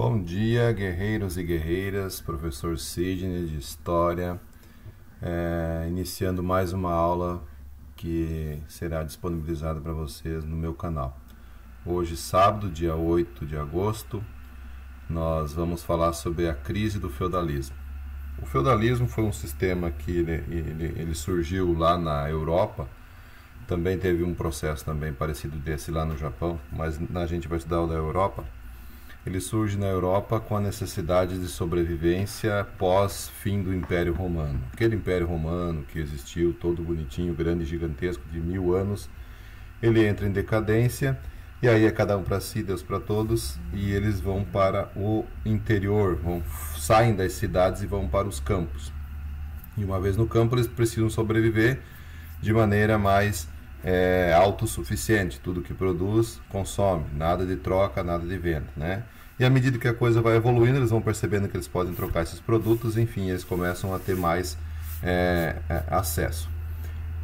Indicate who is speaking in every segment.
Speaker 1: Bom dia, guerreiros e guerreiras, professor Sidney de História, iniciando mais uma aula que será disponibilizada para vocês no meu canal. Hoje, sábado, dia 8 de agosto, nós vamos falar sobre a crise do feudalismo. O feudalismo foi um sistema que ele surgiu lá na Europa, também teve um processo também parecido desse lá no Japão, mas a gente vai estudar o da Europa. Ele surge na Europa com a necessidade de sobrevivência pós-fim do Império Romano. Aquele Império Romano que existiu, todo bonitinho, grande, gigantesco, de 1000 anos, ele entra em decadência, e aí é cada um para si, Deus para todos, e eles vão para o interior, saem das cidades e vão para os campos. E uma vez no campo, eles precisam sobreviver de maneira mais autossuficiente, tudo que produz, consome, nada de troca, nada de venda, né? E à medida que a coisa vai evoluindo, eles vão percebendo que eles podem trocar esses produtos, enfim, eles começam a ter mais acesso.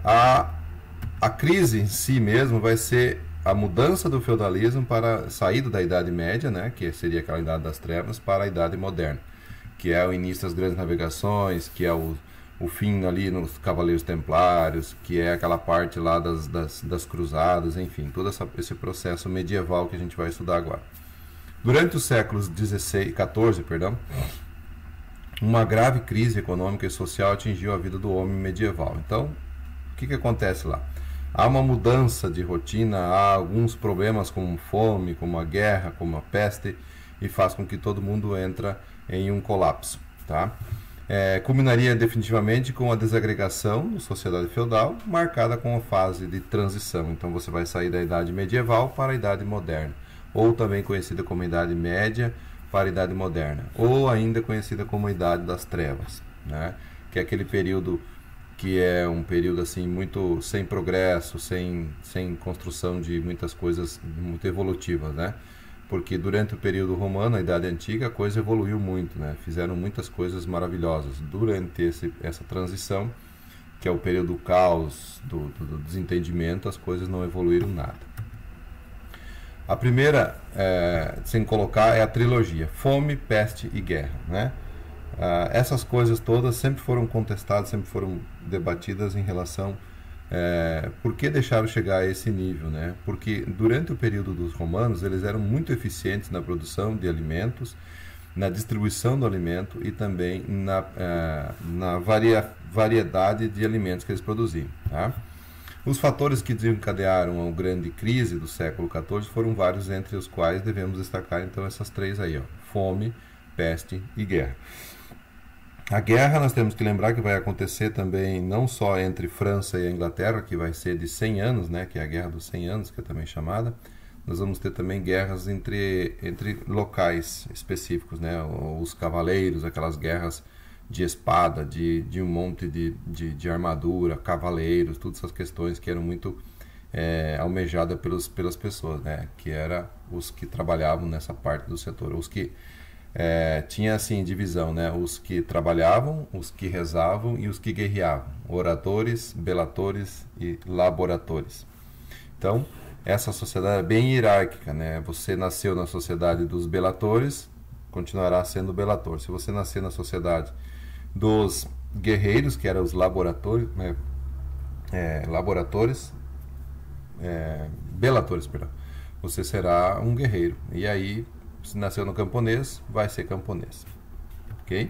Speaker 1: A crise em si mesmo vai ser a mudança do feudalismo para a saída da Idade Média, né, que seria aquela Idade das Trevas, para a Idade Moderna, que é o início das grandes navegações, que é o fim ali nos Cavaleiros Templários, que é aquela parte lá das cruzadas, enfim, todo esse processo medieval que a gente vai estudar agora. Durante os séculos XIV, uma grave crise econômica e social atingiu a vida do homem medieval. Então, o que acontece lá? Há uma mudança de rotina, há alguns problemas como fome, como a guerra, como a peste, e faz com que todo mundo entre em um colapso, tá? Culminaria definitivamente com a desagregação da sociedade feudal, marcada com a fase de transição. Então você vai sair da Idade Medieval para a Idade Moderna, ou também conhecida como Idade Média para a Idade Moderna, ou ainda conhecida como Idade das Trevas, né? Que é aquele período que é um período assim muito sem progresso, sem construção de muitas coisas muito evolutivas, né? Porque durante o período romano, a Idade Antiga, a coisa evoluiu muito, né? Fizeram muitas coisas maravilhosas. Durante essa transição, que é o período do caos, do desentendimento, as coisas não evoluíram nada. A primeira, sem colocar, é a trilogia: fome, peste e guerra, né? Essas coisas todas sempre foram contestadas, sempre foram debatidas em relação por que deixaram chegar a esse nível, né? Porque durante o período dos romanos eles eram muito eficientes na produção de alimentos, na distribuição do alimento e também na variedade de alimentos que eles produziam, tá? Os fatores que desencadearam a grande crise do século XIV foram vários, entre os quais devemos destacar então essas três aí, ó: fome, peste e guerra. A guerra, nós temos que lembrar que vai acontecer também não só entre França e a Inglaterra, que vai ser de 100 anos, né, que é a Guerra dos 100 anos, que é também chamada. Nós vamos ter também guerras entre locais específicos, né, os cavaleiros, aquelas guerras de espada, de um monte de armadura, cavaleiros, todas essas questões que eram muito almejadas pelas pessoas, né, que eram os que trabalhavam nessa parte do setor, os que tinha assim divisão, né? Os que trabalhavam, os que rezavam e os que guerreavam: oradores, belatores e laboratores. Então, essa sociedade é bem hierárquica, né? Você nasceu na sociedade dos belatores, continuará sendo belator. Se você nascer na sociedade dos guerreiros, que eram os laboratores, né? Belatores, perdão, você será um guerreiro. E aí, se nasceu no camponês, vai ser camponês. Ok?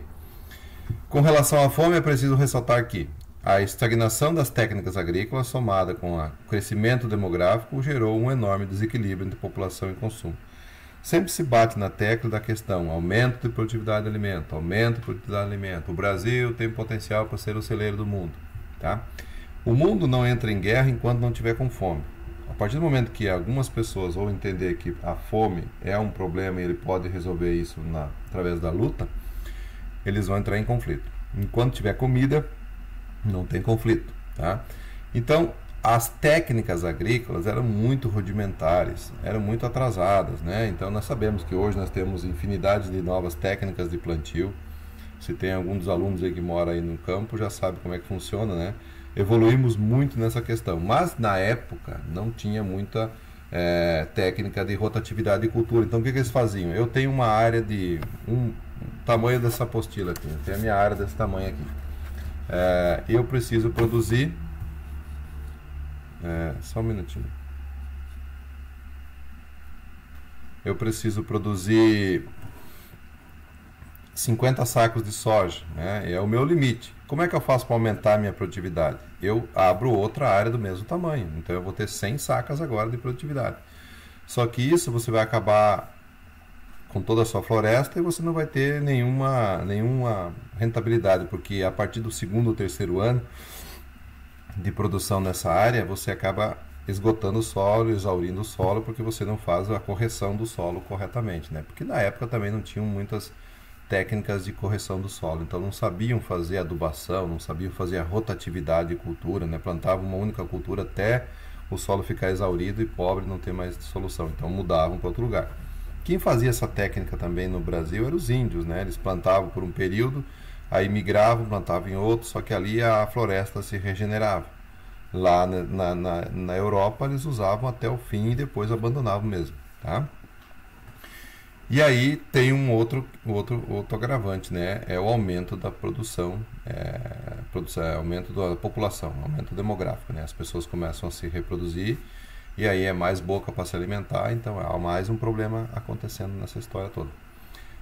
Speaker 1: Com relação à fome, é preciso ressaltar que a estagnação das técnicas agrícolas, somada com o crescimento demográfico, gerou um enorme desequilíbrio entre população e consumo. Sempre se bate na tecla da questão: aumento de produtividade de alimento, aumento de produtividade de alimento. O Brasil tem potencial para ser o celeiro do mundo, tá? O mundo não entra em guerra enquanto não tiver com fome. A partir do momento que algumas pessoas vão entender que a fome é um problema e ele pode resolver isso através da luta, eles vão entrar em conflito. Enquanto tiver comida, não tem conflito, tá? Então, as técnicas agrícolas eram muito rudimentares, eram muito atrasadas, né? Então, nós sabemos que hoje nós temos infinidade de novas técnicas de plantio. Se tem algum dos alunos aí que mora aí no campo, já sabe como é que funciona, né? Evoluímos muito nessa questão, mas na época não tinha muita técnica de rotatividade de cultura. Então o que eles faziam? Eu tenho uma área de um tamanho dessa apostila aqui, eu tenho a minha área desse tamanho aqui. Eu preciso produzir, só um minutinho. Eu preciso produzir 50 sacos de soja, né? É o meu limite. Como é que eu faço para aumentar a minha produtividade? Eu abro outra área do mesmo tamanho, então eu vou ter 100 sacas agora de produtividade. Só que isso você vai acabar com toda a sua floresta e você não vai ter nenhuma rentabilidade, porque a partir do segundo ou terceiro ano de produção nessa área, você acaba esgotando o solo, exaurindo o solo, porque você não faz a correção do solo corretamente, né? Porque na época também não tinham muitas técnicas de correção do solo, então não sabiam fazer adubação, não sabiam fazer a rotatividade de cultura, né? Plantavam uma única cultura até o solo ficar exaurido e pobre, não ter mais solução, então mudavam para outro lugar. Quem fazia essa técnica também no Brasil eram os índios, né? Eles plantavam por um período, aí migravam, plantavam em outro, só que ali a floresta se regenerava. Lá na Europa eles usavam até o fim e depois abandonavam mesmo, tá? E aí tem um outro agravante, né? É o aumento da produção, aumento da população, aumento demográfico, né? As pessoas começam a se reproduzir e aí é mais boca para se alimentar, então há mais um problema acontecendo nessa história toda.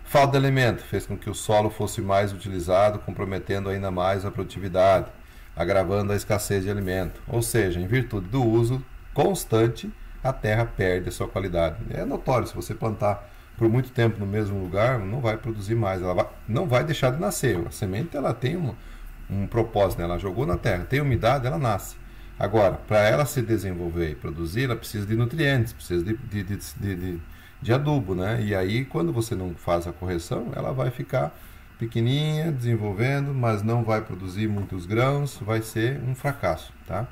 Speaker 1: Falta de alimento fez com que o solo fosse mais utilizado, comprometendo ainda mais a produtividade, agravando a escassez de alimento. Ou seja, em virtude do uso constante, a terra perde a sua qualidade. É notório, se você plantar por muito tempo no mesmo lugar, não vai produzir mais, não vai deixar de nascer. A semente ela tem um propósito, né? Ela jogou na terra, tem umidade, ela nasce. Agora, para ela se desenvolver e produzir, ela precisa de nutrientes, precisa de adubo, né? E aí, quando você não faz a correção, ela vai ficar pequenininha, desenvolvendo, mas não vai produzir muitos grãos, vai ser um fracasso, tá?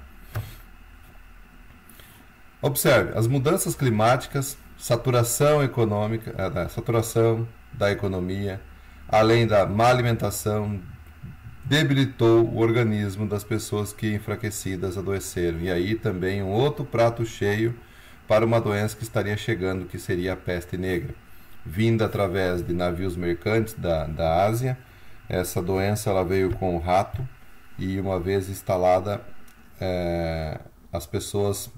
Speaker 1: Observe, as mudanças climáticas, saturação econômica, saturação da economia, além da má alimentação, debilitou o organismo das pessoas que enfraquecidas adoeceram. E aí também um outro prato cheio para uma doença que estaria chegando, que seria a peste negra, vinda através de navios mercantes da Ásia. Essa doença ela veio com o rato e uma vez instalada, as pessoas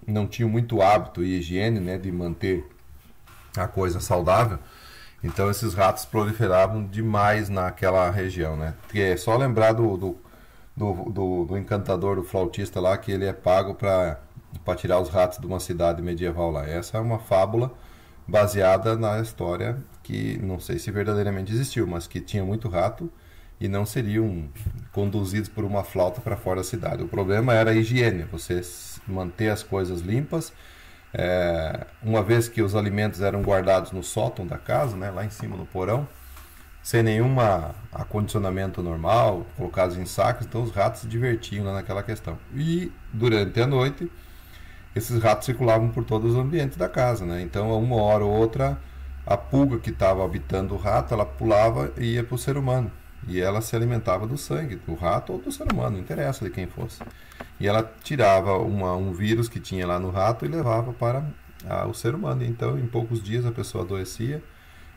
Speaker 1: não tinham muito hábito e higiene, né, de manter a coisa saudável, então esses ratos proliferavam demais naquela região, né? Que é só lembrar do encantador, do flautista lá, que ele é pago para tirar os ratos de uma cidade medieval lá. Essa é uma fábula baseada na história que não sei se verdadeiramente existiu, mas que tinha muito rato e não seriam conduzidos por uma flauta para fora da cidade. O problema era a higiene, você manter as coisas limpas. Uma vez que os alimentos eram guardados no sótão da casa, né, lá em cima no porão, sem nenhum acondicionamento normal, colocados em sacos, então os ratos se divertiam lá naquela questão. E durante a noite, esses ratos circulavam por todos os ambientes da casa, né? Então, a uma hora ou outra, a pulga que estava habitando o rato, ela pulava e ia para o ser humano. E ela se alimentava do sangue do rato ou do ser humano, não interessa de quem fosse. E ela tirava um vírus que tinha lá no rato e levava para o ser humano. Então, em poucos dias, a pessoa adoecia,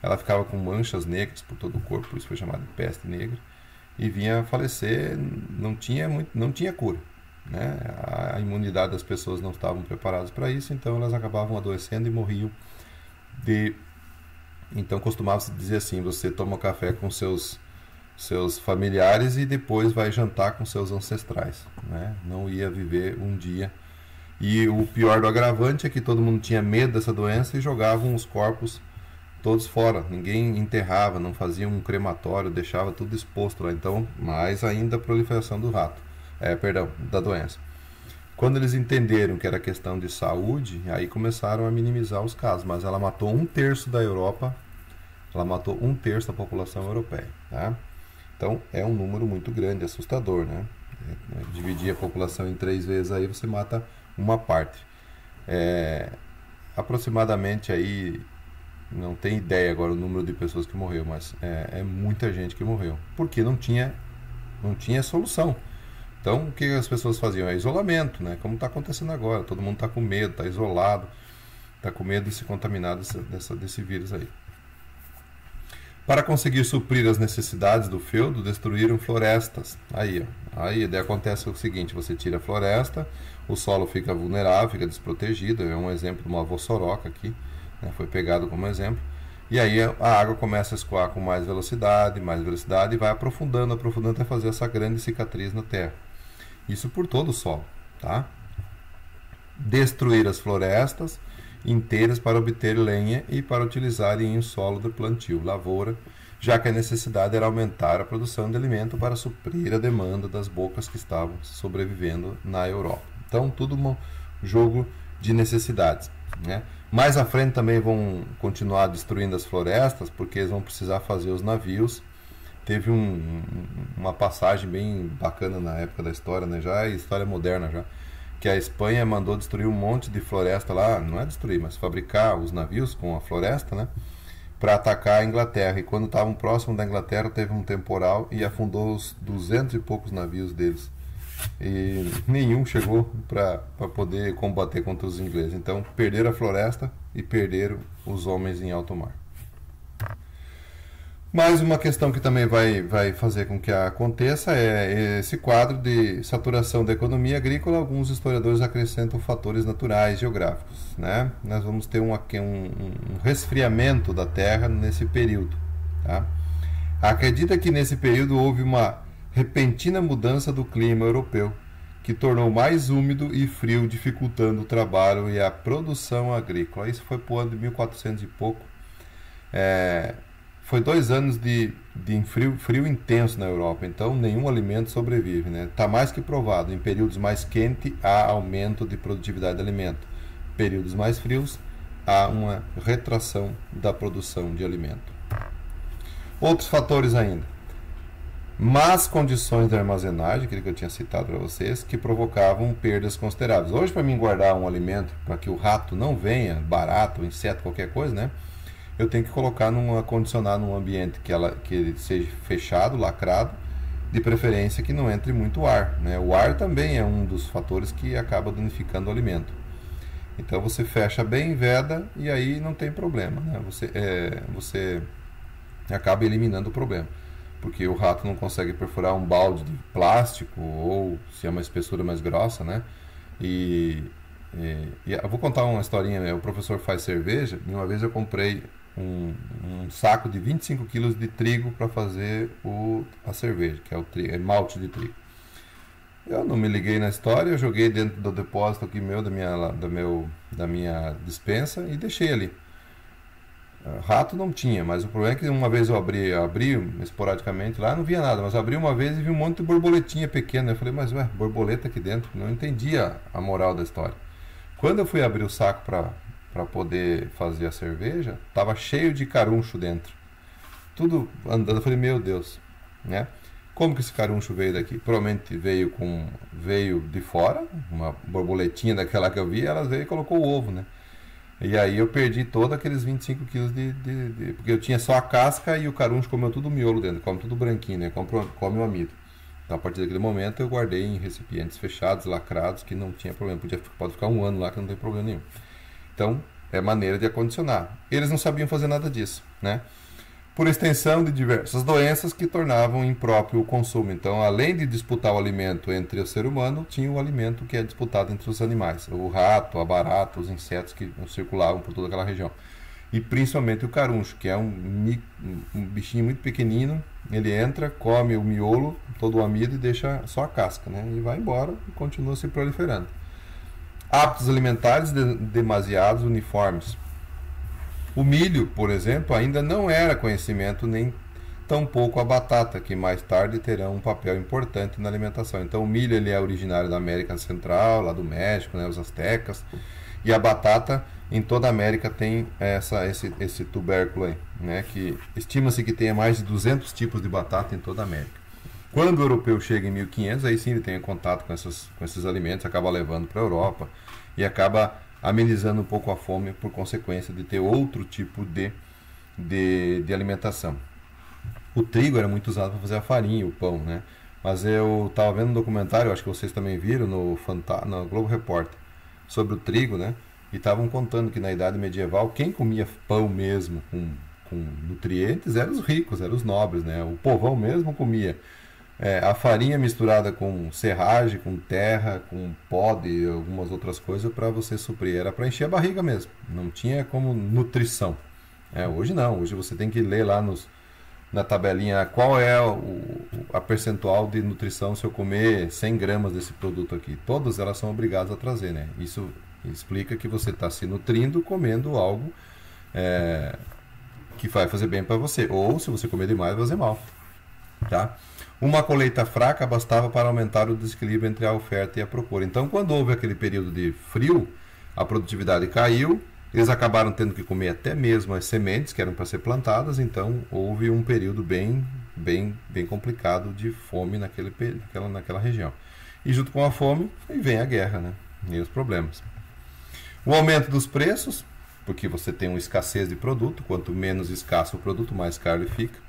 Speaker 1: ela ficava com manchas negras por todo o corpo, por isso foi chamada de peste negra, e vinha a falecer, não tinha cura, né? A imunidade das pessoas não estavam preparadas para isso, então elas acabavam adoecendo e morriam Então, costumava-se dizer assim, você toma café com seus familiares e depois vai jantar com seus ancestrais, né? Não ia viver um dia. E o pior do agravante é que todo mundo tinha medo dessa doença e jogavam os corpos todos fora. Ninguém enterrava, não fazia um crematório, deixava tudo exposto lá. Então, mais ainda a proliferação do da doença. Quando eles entenderam que era questão de saúde, aí começaram a minimizar os casos. Mas ela matou 1/3 da Europa, ela matou 1/3 da população europeia, tá? Então, é um número muito grande, assustador, né? Dividir a população em 3 vezes, aí você mata uma parte. Aproximadamente aí, não tem ideia agora o número de pessoas que morreu, mas é muita gente que morreu, porque não tinha solução. Então, o que as pessoas faziam? É isolamento, né? Como está acontecendo agora, todo mundo está com medo, está isolado. Tá com medo de se contaminar desse vírus aí. Para conseguir suprir as necessidades do feudo, destruíram florestas. Aí daí acontece o seguinte: você tira a floresta, o solo fica vulnerável, fica desprotegido. É um exemplo de uma vossoroca aqui, né? Foi pegado como exemplo. E aí a água começa a escoar com mais velocidade e vai aprofundando até fazer essa grande cicatriz na terra. Isso por todo o solo, tá? Destruir as florestas inteiras para obter lenha e para utilizar em um solo de plantio, lavoura, já que a necessidade era aumentar a produção de alimento para suprir a demanda das bocas que estavam sobrevivendo na Europa. Então, tudo um jogo de necessidades, né? Mais à frente também vão continuar destruindo as florestas, porque eles vão precisar fazer os navios. Teve uma passagem bem bacana na época da história, né? Já é história moderna já, que a Espanha mandou destruir um monte de floresta lá, não é destruir, mas fabricar os navios com a floresta, né, para atacar a Inglaterra. E quando estavam próximo da Inglaterra, teve um temporal e afundou os 200 e poucos navios deles. E nenhum chegou para poder combater contra os ingleses. Então, perderam a floresta e perderam os homens em alto mar. Mais uma questão que também vai fazer com que aconteça é esse quadro de saturação da economia agrícola. Alguns historiadores acrescentam fatores naturais, geográficos, né? Nós vamos ter um resfriamento da terra nesse período, tá? Acredita que nesse período houve uma repentina mudança do clima europeu, que tornou mais úmido e frio, dificultando o trabalho e a produção agrícola. Isso foi por ano de 1400 e pouco. Foi 2 anos de frio intenso na Europa, então nenhum alimento sobrevive, né? Tá mais que provado, em períodos mais quentes há aumento de produtividade de alimento, períodos mais frios há uma retração da produção de alimento. Outros fatores ainda: más condições de armazenagem, aquele que eu tinha citado para vocês, que provocavam perdas consideráveis. Hoje, para mim guardar um alimento para que o rato não venha, barato, inseto, qualquer coisa, né? Eu tenho que colocar condicionar num ambiente que ele seja fechado, lacrado, de preferência que não entre muito ar, né? O ar também é um dos fatores que acaba danificando o alimento. Então você fecha bem, veda, e aí não tem problema, né? Você acaba eliminando o problema, porque o rato não consegue perfurar um balde de plástico, ou se é uma espessura mais grossa, né? E eu vou contar uma historinha, né? O professor faz cerveja, e uma vez eu comprei um saco de 25 kg de trigo para fazer a cerveja, que é malte de trigo. Eu não me liguei na história, eu joguei dentro do depósito aqui da minha despensa e deixei ali. Rato não tinha, mas o problema é que uma vez eu abri esporadicamente lá, não via nada, mas abri uma vez e vi um monte de borboletinha pequena. Eu falei, mas ué, borboleta aqui dentro? Não entendia a moral da história. Quando eu fui abrir o saco para poder fazer a cerveja, estava cheio de caruncho dentro. Tudo andando. Eu falei, meu Deus, né? Como que esse caruncho veio daqui? Provavelmente veio de fora, uma borboletinha daquela que eu vi, ela veio e colocou o ovo, né? E aí eu perdi todos aqueles 25 quilos porque eu tinha só a casca e o caruncho comeu tudo o miolo dentro, come tudo branquinho, né? Come o amido. Então, a partir daquele momento eu guardei em recipientes fechados, lacrados, que não tinha problema. Pode ficar 1 ano lá que não tem problema nenhum. Então, é maneira de acondicionar. Eles não sabiam fazer nada disso, né? Por extensão de diversas doenças que tornavam impróprio o consumo. Então, além de disputar o alimento entre o ser humano, tinha o alimento que é disputado entre os animais. O rato, a barata, os insetos que circulavam por toda aquela região. E principalmente o caruncho, que é um bichinho muito pequenino. Ele entra, come o miolo, todo o amido e deixa só a casca, né? E vai embora e continua se proliferando. Hábitos alimentares demasiados uniformes. O milho, por exemplo, ainda não era conhecimento, nem tampouco a batata, que mais tarde terão um papel importante na alimentação. Então o milho ele é originário da América Central, lá do México, né, os astecas, e a batata em toda a América tem esse tubérculo aí, né, que estima-se que tenha mais de 200 tipos de batata em toda a América. Quando o europeu chega em 1500, aí sim ele tem contato com esses alimentos, acaba levando para a Europa e acaba amenizando um pouco a fome por consequência de ter outro tipo de alimentação. O trigo era muito usado para fazer a farinha, o pão, né? Mas eu estava vendo um documentário, acho que vocês também viram, no Globo Repórter, sobre o trigo, né? E estavam contando que na Idade Medieval, quem comia pão mesmo com nutrientes eram os ricos, eram os nobres, né? O povão mesmo comia a farinha misturada com serragem, com terra, com pó e algumas outras coisas para você suprir. Era para encher a barriga mesmo, não tinha como nutrição. Hoje não, hoje você tem que ler lá na tabelinha qual é a percentual de nutrição se eu comer 100 gramas desse produto aqui. Todas elas são obrigadas a trazer, né? Isso explica que você está se nutrindo comendo algo que vai fazer bem para você. Ou se você comer demais, vai fazer mal. Tá? Uma colheita fraca bastava para aumentar o desequilíbrio entre a oferta e a procura. Então, quando houve aquele período de frio, a produtividade caiu. Eles acabaram tendo que comer até mesmo as sementes que eram para ser plantadas, então houve um período bem complicado de fome naquela região. E junto com a fome vem a guerra, né? E os problemas. O aumento dos preços, porque você tem uma escassez de produto, quanto menos escasso o produto, mais caro ele fica,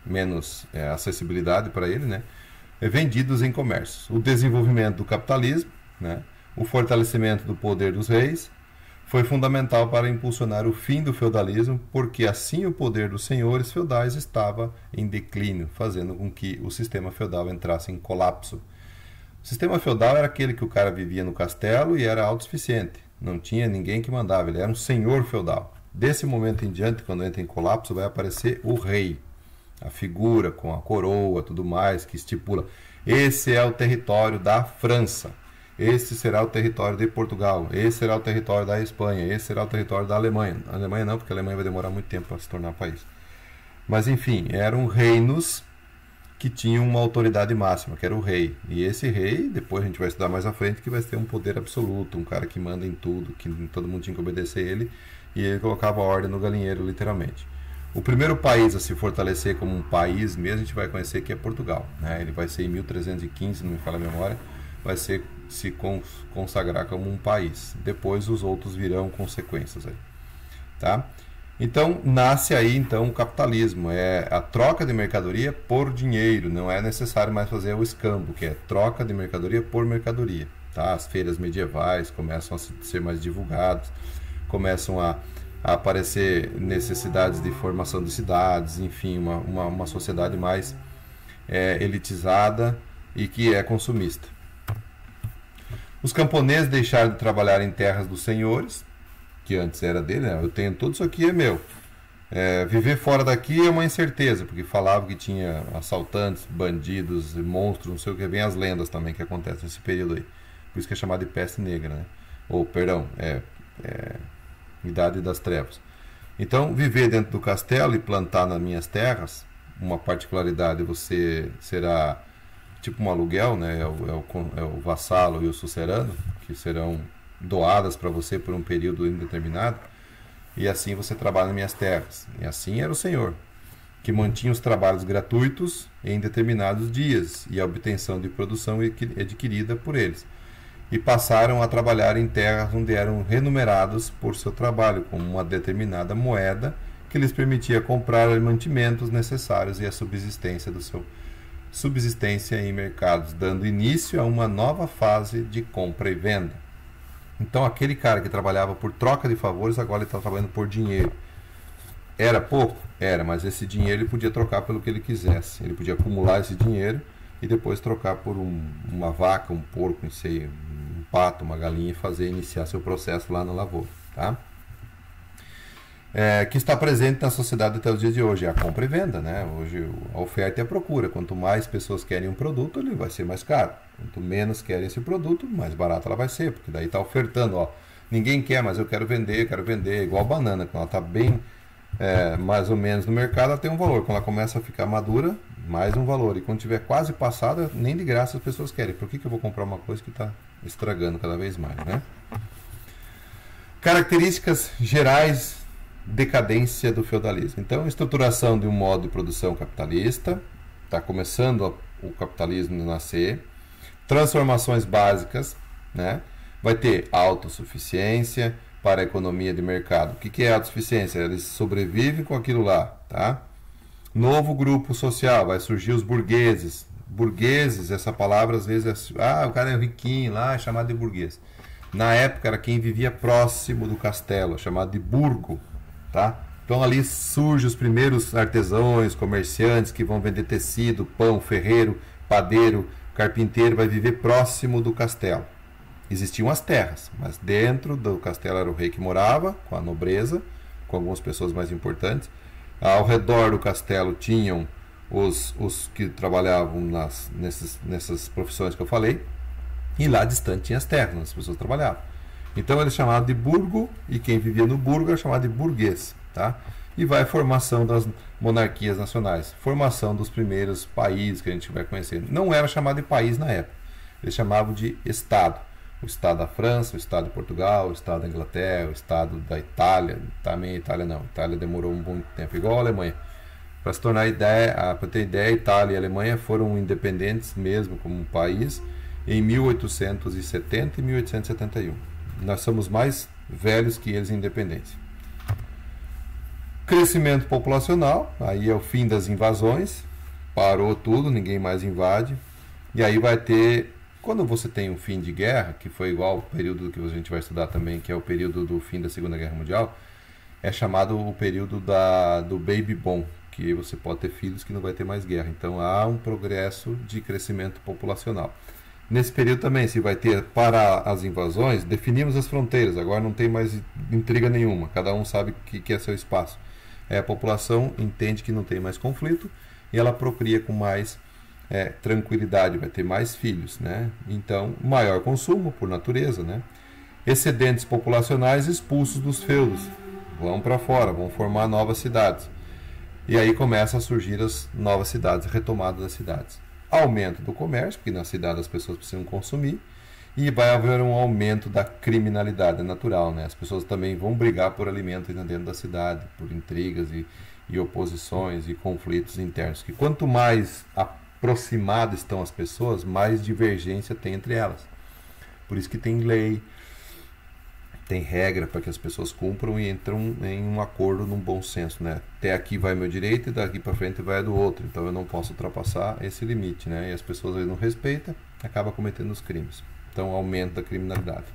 Speaker 1: menos acessibilidade para ele, né? Vendidos em comércios. O desenvolvimento do capitalismo, né? O fortalecimento do poder dos reis, foi fundamental para impulsionar o fim do feudalismo, porque assim o poder dos senhores feudais estava em declínio, fazendo com que o sistema feudal entrasse em colapso. O sistema feudal era aquele que o cara vivia no castelo e era autossuficiente, não tinha ninguém que mandava, ele era um senhor feudal. Desse momento em diante, quando entra em colapso, vai aparecer o rei, a figura com a coroa, tudo mais, que estipula, esse é o território da França. Esse será o território de Portugal, esse será o território da Espanha, esse será o território da Alemanha. A Alemanha não, porque a Alemanha vai demorar muito tempo para se tornar país. Mas enfim, eram reinos que tinham uma autoridade máxima, que era o rei. E esse rei, depois a gente vai estudar mais à frente, que vai ter um poder absoluto, um cara que manda em tudo, que todo mundo tinha que obedecer ele, e ele colocava ordem no galinheiro, literalmente. O primeiro país a se fortalecer como um país mesmo, a gente vai conhecer que é Portugal, né? Ele vai ser em 1315, não me falha a memória, vai se consagrar como um país. Depois os outros virão consequências aí, tá? Então nasce aí então o capitalismo, é a troca de mercadoria por dinheiro, não é necessário mais fazer o escambo, que é troca de mercadoria por mercadoria, tá? As feiras medievais começam a ser mais divulgadas, começam a aparecer necessidades de formação de cidades, enfim, uma sociedade mais elitizada e que é consumista. Os camponeses deixaram de trabalhar em terras dos senhores, que antes era dele, né? Eu tenho tudo isso aqui, é meu. Viver fora daqui é uma incerteza, porque falava que tinha assaltantes, bandidos, monstros, não sei o que, vem as lendas também que acontecem nesse período aí. Por isso que é chamado de peste negra, né? Ou, perdão, Idade das Trevas. Então, viver dentro do castelo e plantar nas minhas terras, uma particularidade, você será tipo um aluguel, né? É o vassalo e o sucerano, que serão doadas para você por um período indeterminado, e assim você trabalha nas minhas terras. E assim era o senhor, que mantinha os trabalhos gratuitos em determinados dias, e a obtenção de produção adquirida por eles. E passaram a trabalhar em terras onde eram remunerados por seu trabalho, com uma determinada moeda que lhes permitia comprar os mantimentos necessários e a subsistência em mercados, dando início a uma nova fase de compra e venda. Então aquele cara que trabalhava por troca de favores, agora ele está trabalhando por dinheiro. Era pouco? Era, mas esse dinheiro ele podia trocar pelo que ele quisesse. Ele podia acumular esse dinheiro e depois trocar por uma vaca, um porco, não sei, um pato, uma galinha e iniciar seu processo lá na lavoura, tá? Que está presente na sociedade até os dias de hoje, é a compra e venda, né? Hoje a oferta e a procura, quanto mais pessoas querem um produto, ele vai ser mais caro. Quanto menos querem esse produto, mais barato ela vai ser, porque daí está ofertando, ó, ninguém quer, mas eu quero vender, igual banana, quando ela está bem mais ou menos no mercado, ela tem um valor, quando ela começa a ficar madura, mais um valor, e quando tiver quase passada, nem de graça as pessoas querem. Por que eu vou comprar uma coisa que está estragando cada vez mais, né? Características gerais: decadência do feudalismo. Então, estruturação de um modo de produção capitalista, está começando o capitalismo a nascer. Transformações básicas, né? Vai ter autossuficiência para a economia de mercado. O que é autossuficiência? Eles sobrevivem com aquilo lá, tá? Novo grupo social, vai surgir os burgueses. Burgueses, essa palavra às vezes o cara é riquinho lá, é chamado de burguês. Na época era quem vivia próximo do castelo, chamado de burgo, tá? Então ali surgem os primeiros artesãos, comerciantes que vão vender tecido, pão, ferreiro, padeiro, carpinteiro, vai viver próximo do castelo. Existiam as terras, mas dentro do castelo era o rei que morava, com a nobreza, com algumas pessoas mais importantes. Ao redor do castelo tinham os que trabalhavam nessas profissões que eu falei, e lá distante tinha as terras, onde as pessoas trabalhavam. Então ele é chamado de burgo, e quem vivia no burgo era chamado de burguês. Tá? E vai a formação das monarquias nacionais, formação dos primeiros países que a gente vai conhecer. Não era chamado de país na época, eles chamavam de Estado. O Estado da França, o Estado de Portugal, o Estado da Inglaterra, o Estado da Itália. Também a Itália não, a Itália demorou um bom tempo, igual a Alemanha. Para se tornar ideia, para ter ideia, a Itália e a Alemanha foram independentes mesmo como um país em 1870 e 1871. Nós somos mais velhos que eles em independência. Crescimento populacional, aí é o fim das invasões, parou tudo, ninguém mais invade. E aí vai ter, quando você tem um fim de guerra, que foi igual ao período que a gente vai estudar também, que é o período do fim da Segunda Guerra Mundial, é chamado o período do baby boom, que você pode ter filhos que não vai ter mais guerra. Então há um progresso de crescimento populacional. Nesse período também se vai ter, para as invasões, definimos as fronteiras, agora não tem mais intriga nenhuma, cada um sabe que é seu espaço. A população entende que não tem mais conflito e ela procria com mais tranquilidade, vai ter mais filhos, né? Então, maior consumo por natureza, né? Excedentes populacionais expulsos dos feudos, vão para fora, vão formar novas cidades. E aí começam a surgir as novas cidades, retomada das cidades. Aumento do comércio, porque na cidade as pessoas precisam consumir, e vai haver um aumento da criminalidade, é natural, né? As pessoas também vão brigar por alimento dentro da cidade, por intrigas e oposições e conflitos internos. Que quanto mais aproximadas estão as pessoas, mais divergência tem entre elas. Por isso que tem lei, tem regra para que as pessoas cumpram e entram em um acordo num bom senso, né? Até aqui vai meu direito e daqui para frente vai do outro, então eu não posso ultrapassar esse limite, né? E as pessoas aí não respeitam, acaba cometendo os crimes. Então aumento da criminalidade.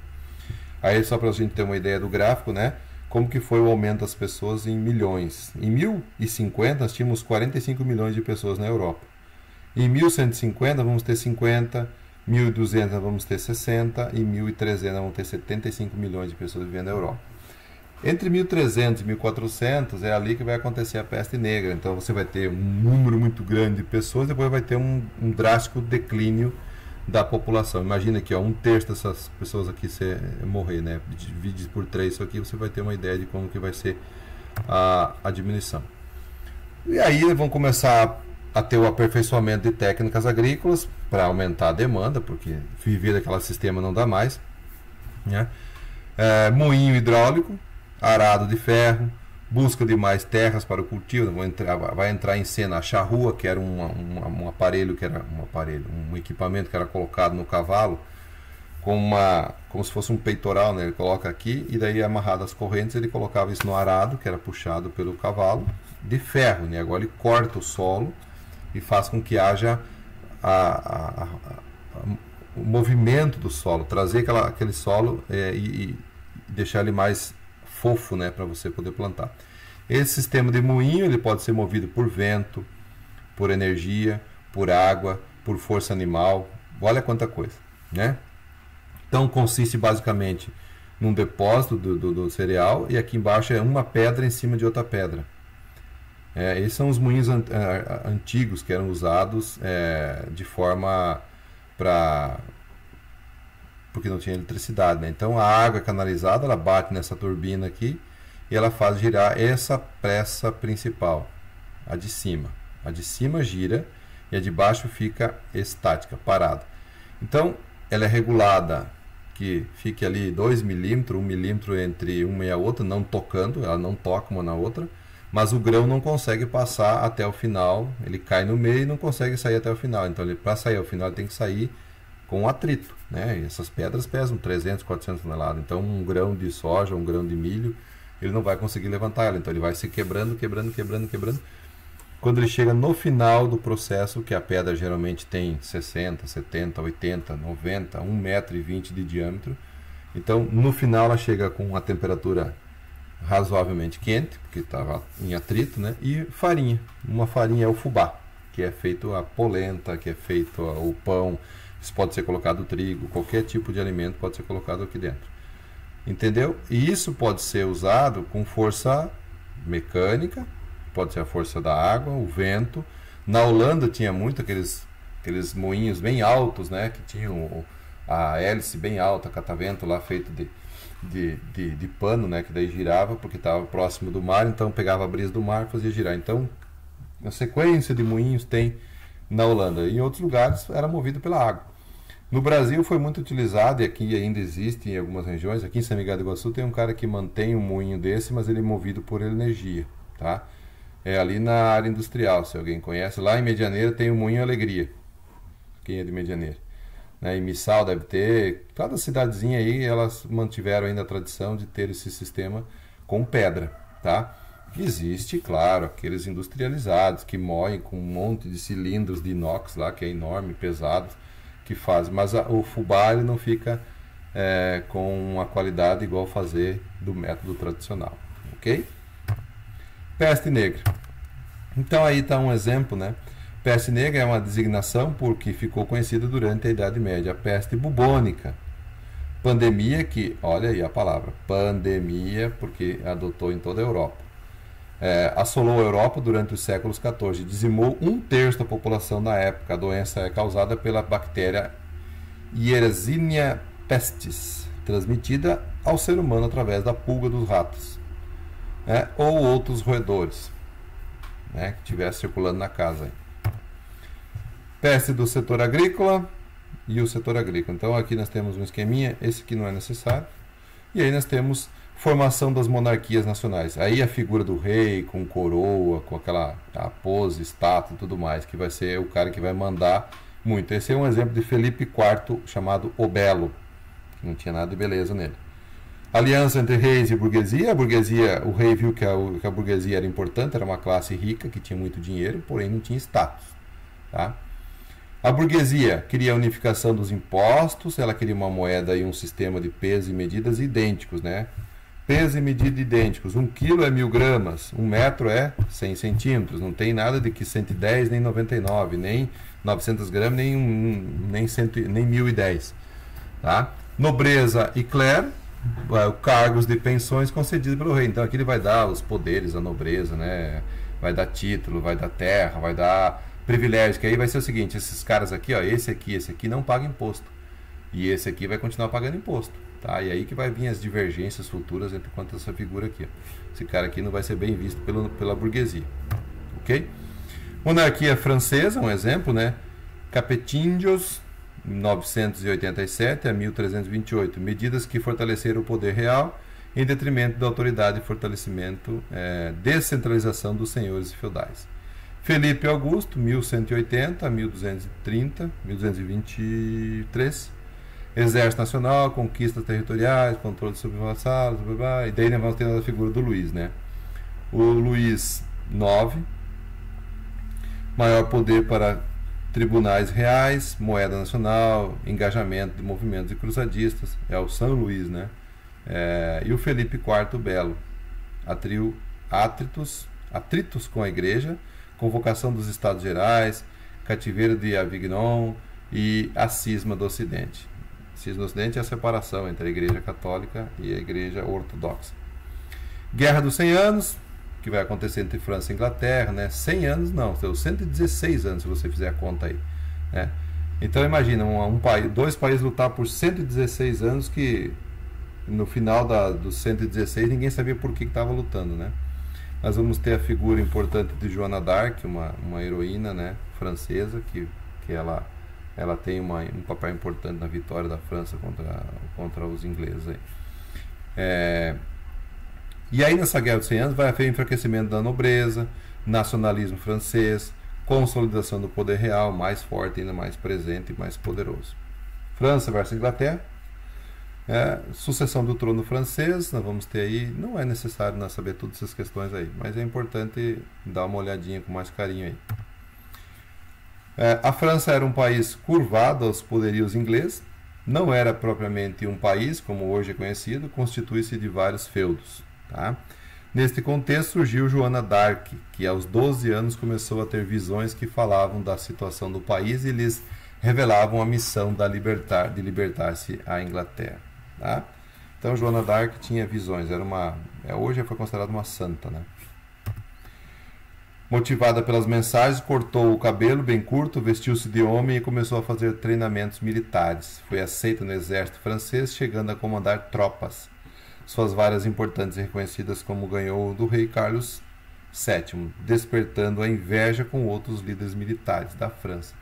Speaker 1: Aí só para a gente ter uma ideia do gráfico, né? Como que foi o aumento das pessoas em milhões. Em 1050 nós tínhamos 45 milhões de pessoas na Europa. Em 1150 vamos ter 50, 1200 nós vamos ter 60 e 1300 nós vamos ter 75 milhões de pessoas vivendo na Europa. Entre 1300 e 1400 é ali que vai acontecer a peste negra. Então você vai ter um número muito grande de pessoas, depois vai ter um drástico declínio da população. Imagina aqui, ó, um terço dessas pessoas aqui morrer, né? Divide por 3 isso aqui, você vai ter uma ideia de como que vai ser a diminuição. E aí vão começar a ter o aperfeiçoamento de técnicas agrícolas para aumentar a demanda, porque viver daquele sistema não dá mais, né? Moinho hidráulico, arado de ferro, busca de mais terras para o cultivo. Vai entrar em cena a charrua, que era um aparelho, um equipamento que era colocado no cavalo como se fosse um peitoral, né? Ele coloca aqui e daí amarrado as correntes ele colocava isso no arado, que era puxado pelo cavalo, de ferro, né? Agora ele corta o solo e faz com que haja o movimento do solo, trazer aquele solo e deixar ele mais fofo, né, para você poder plantar. Esse sistema de moinho ele pode ser movido por vento, por energia, por água, por força animal. Olha quanta coisa, né? Então consiste basicamente num depósito do cereal e aqui embaixo é uma pedra em cima de outra pedra. Esses são os moinhos antigos que eram usados de forma porque não tinha eletricidade, né? Então a água canalizada ela bate nessa turbina aqui e ela faz girar essa peça principal, a de cima. A de cima gira e a de baixo fica estática, parada. Então ela é regulada que fique ali 2 milímetros, 1 milímetro entre uma e a outra, não tocando, ela não toca uma na outra, mas o grão não consegue passar até o final, ele cai no meio e não consegue sair até o final. Então para sair ao final ele tem que sair com atrito, né? E essas pedras pesam 300, 400 toneladas. Então um grão de soja, um grão de milho, ele não vai conseguir levantar ela. Então ele vai se quebrando. Quando ele chega no final do processo, que a pedra geralmente tem 60, 70, 80, 90, 1,20 m de diâmetro, Então, no final, ela chega com uma temperatura razoavelmente quente, porque estava em atrito, né? E farinha. Uma farinha é o fubá, que é feito a polenta, que é feito o pão. Isso pode ser colocado trigo, qualquer tipo de alimento pode ser colocado aqui dentro. Entendeu? E isso pode ser usado com força mecânica, pode ser a força da água, o vento. Na Holanda tinha muito aqueles moinhos bem altos, né? Que tinham a hélice bem alta, catavento lá feito de pano, né? Que daí girava porque estava próximo do mar, então pegava a brisa do mar e fazia girar. Então, a sequência de moinhos tem na Holanda. Em outros lugares era movido pela água. No Brasil foi muito utilizado, e aqui ainda existe em algumas regiões. Aqui em São Miguel do Iguaçu tem um cara que mantém um moinho desse, mas ele é movido por energia, tá? É ali na área industrial, se alguém conhece. Lá em Medianeira tem o Moinho Alegria. Quem é de Medianeira? Né? Em Missal deve ter. Cada cidadezinha aí, elas mantiveram ainda a tradição de ter esse sistema com pedra, tá? Existe, claro, aqueles industrializados que moem com um monte de cilindros de inox lá, que é enorme, pesado, que fazem. Mas o fubá ele não fica com uma qualidade igual fazer do método tradicional, ok? Peste negra. Então aí está um exemplo, né? Peste negra é uma designação porque ficou conhecida durante a Idade Média. A peste bubônica. Pandemia que, olha aí a palavra, pandemia, porque adotou em toda a Europa. Assolou a Europa durante os séculos XIV, dizimou 1/3 da população na época. A doença é causada pela bactéria Yersinia pestis, transmitida ao ser humano através da pulga dos ratos, ou outros roedores, que estiver circulando na casa. Aí. Peste do setor agrícola e o setor agrícola. Então aqui nós temos um esqueminha, esse aqui não é necessário. E aí nós temos formação das monarquias nacionais. Aí a figura do rei com coroa, com a pose, estátua e tudo mais, que vai ser o cara que vai mandar muito. Esse é um exemplo de Felipe IV, chamado O Belo. Não tinha nada de beleza nele. Aliança entre reis e burguesia. A burguesia, o rei viu que a burguesia era importante, era uma classe rica, que tinha muito dinheiro, porém não tinha status. Tá? A burguesia queria a unificação dos impostos, ela queria uma moeda e um sistema de peso e medidas idênticos, né? Peso e medida idênticos. 1 quilo é 1000 gramas, 1 metro é 100 centímetros. Não tem nada de que 110 nem 99, nem 900 gramas, nem 1010. Tá? Nobreza e clero, cargos de pensões concedidos pelo rei. Então aqui ele vai dar os poderes à nobreza, né? Vai dar título, vai dar terra, vai dar privilégios, que aí vai ser o seguinte, esses caras aqui, ó, esse aqui não paga imposto. E esse aqui vai continuar pagando imposto. Tá? E aí que vai vir as divergências futuras entre quanto essa figura aqui. Ó. Esse cara aqui não vai ser bem visto pela burguesia. Ok? Monarquia francesa, um exemplo, né? Capetinhos, 987 a 1328. Medidas que fortaleceram o poder real em detrimento da autoridade e fortalecimento, descentralização dos senhores feudais. Felipe Augusto, 1180 a 1230, 1223. Exército Nacional, conquistas territoriais, controle sobre vassalos, e daí nós vamos ter a figura do Luís, né? O Luís IX, maior poder para tribunais reais, moeda nacional, engajamento de movimentos de cruzadistas, é o São Luís, né? E o Felipe IV Belo, atritos com a igreja, convocação dos Estados Gerais, cativeiro de Avignon e a cisma do Ocidente. Cisma do Ocidente é a separação entre a Igreja Católica e a Igreja Ortodoxa. Guerra dos 100 anos, que vai acontecer entre França e Inglaterra, né? 100 anos não, 116 anos se você fizer a conta aí. Né? Então imagina, dois países lutar por 116 anos que no final dos 116 ninguém sabia por que estava lutando, né? Nós vamos ter a figura importante de Joana d'Arc, uma heroína, né, francesa, que ela tem um papel importante na vitória da França contra os ingleses. Aí. E aí nessa Guerra dos 100 anos vai haver enfraquecimento da nobreza, nacionalismo francês, consolidação do poder real, mais forte, ainda mais presente e mais poderoso. França versus Inglaterra. Sucessão do trono francês, nós vamos ter aí, não é necessário nós saber todas essas questões aí, mas é importante dar uma olhadinha com mais carinho aí. A França era um país curvado aos poderios ingleses, não era propriamente um país, como hoje é conhecido, constitui-se de vários feudos. Tá? Neste contexto surgiu Joana d'Arc, que aos 12 anos começou a ter visões que falavam da situação do país e lhes revelavam a missão de libertar-se a Inglaterra. Tá? Então Joana d'Arc tinha visões, hoje foi considerada uma santa. Né? Motivada pelas mensagens, cortou o cabelo bem curto, vestiu-se de homem e começou a fazer treinamentos militares. Foi aceita no exército francês, chegando a comandar tropas. Suas várias importantes e reconhecidas como ganhou do rei Carlos VII, despertando a inveja com outros líderes militares da França.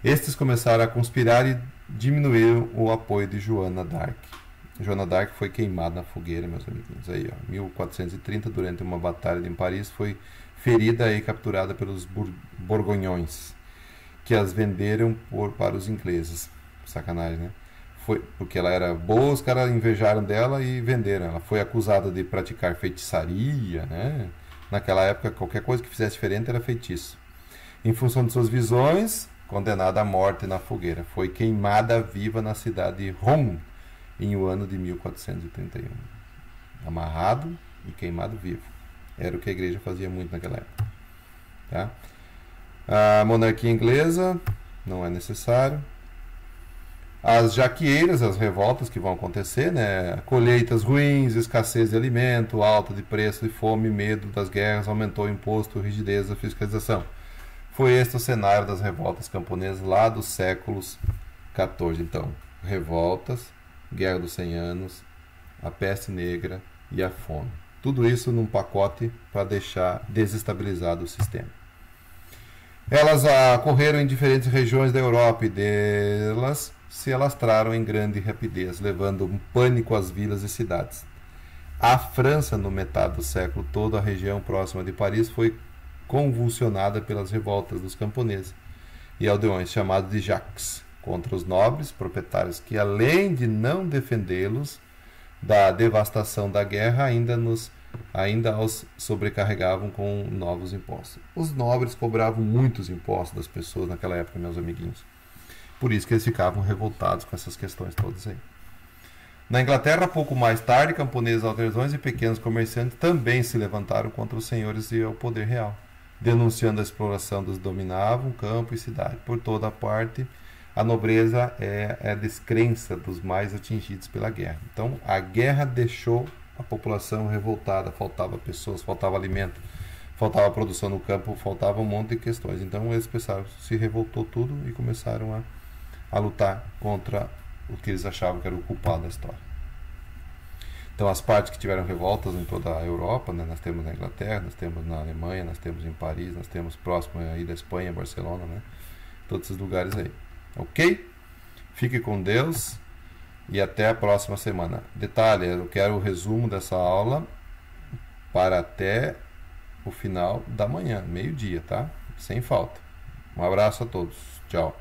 Speaker 1: Estes começaram a conspirar e diminuíram o apoio de Joana d'Arc. Joana d'Arc foi queimada na fogueira, meus amiguinhos. Aí, ó, 1430, durante uma batalha em Paris, foi ferida e capturada pelos borgonhões, que as venderam para os ingleses. Sacanagem, né? Foi porque ela era boa, os caras invejaram dela e venderam. Ela foi acusada de praticar feitiçaria, né? Naquela época, qualquer coisa que fizesse diferente era feitiço. Em função de suas visões, condenada à morte na fogueira. Foi queimada viva na cidade de Rouen, em o ano de 1431. Amarrado e queimado vivo. Era o que a igreja fazia muito naquela época. Tá? A monarquia inglesa, não é necessário. As jaqueiras, as revoltas que vão acontecer, né? Colheitas ruins, escassez de alimento, alta de preço e fome, medo das guerras, aumentou o imposto, rigidez da fiscalização. Foi este o cenário das revoltas camponesas lá dos séculos XIV. Então, revoltas, Guerra dos 100 Anos, a peste negra e a fome. Tudo isso num pacote para deixar desestabilizado o sistema. Elas ocorreram em diferentes regiões da Europa e delas se alastraram em grande rapidez, levando um pânico às vilas e cidades. A França, no metade do século todo, a região próxima de Paris foi convulsionada pelas revoltas dos camponeses e aldeões, chamados de jacques, contra os nobres proprietários que, além de não defendê-los da devastação da guerra, ainda os sobrecarregavam com novos impostos. Os nobres cobravam muitos impostos das pessoas naquela época, meus amiguinhos. Por isso que eles ficavam revoltados com essas questões todas aí. Na Inglaterra, pouco mais tarde, camponeses, artesãos e pequenos comerciantes também se levantaram contra os senhores e o poder real, denunciando a exploração dos que dominavam campo e cidade. Por toda parte, a nobreza é a descrença dos mais atingidos pela guerra. Então, a guerra deixou a população revoltada, faltava pessoas, faltava alimento, faltava produção no campo, faltava um monte de questões. Então, eles pensaram, se revoltou tudo e começaram a lutar contra o que eles achavam que era o culpado da história. Então, as partes que tiveram revoltas em toda a Europa, né, nós temos na Inglaterra, nós temos na Alemanha, nós temos em Paris, nós temos próximo aí da Espanha, Barcelona, né, todos esses lugares aí. Ok? Fique com Deus e até a próxima semana. Detalhe, eu quero o resumo dessa aula para até o final da manhã, meio-dia, tá? Sem falta. Um abraço a todos. Tchau.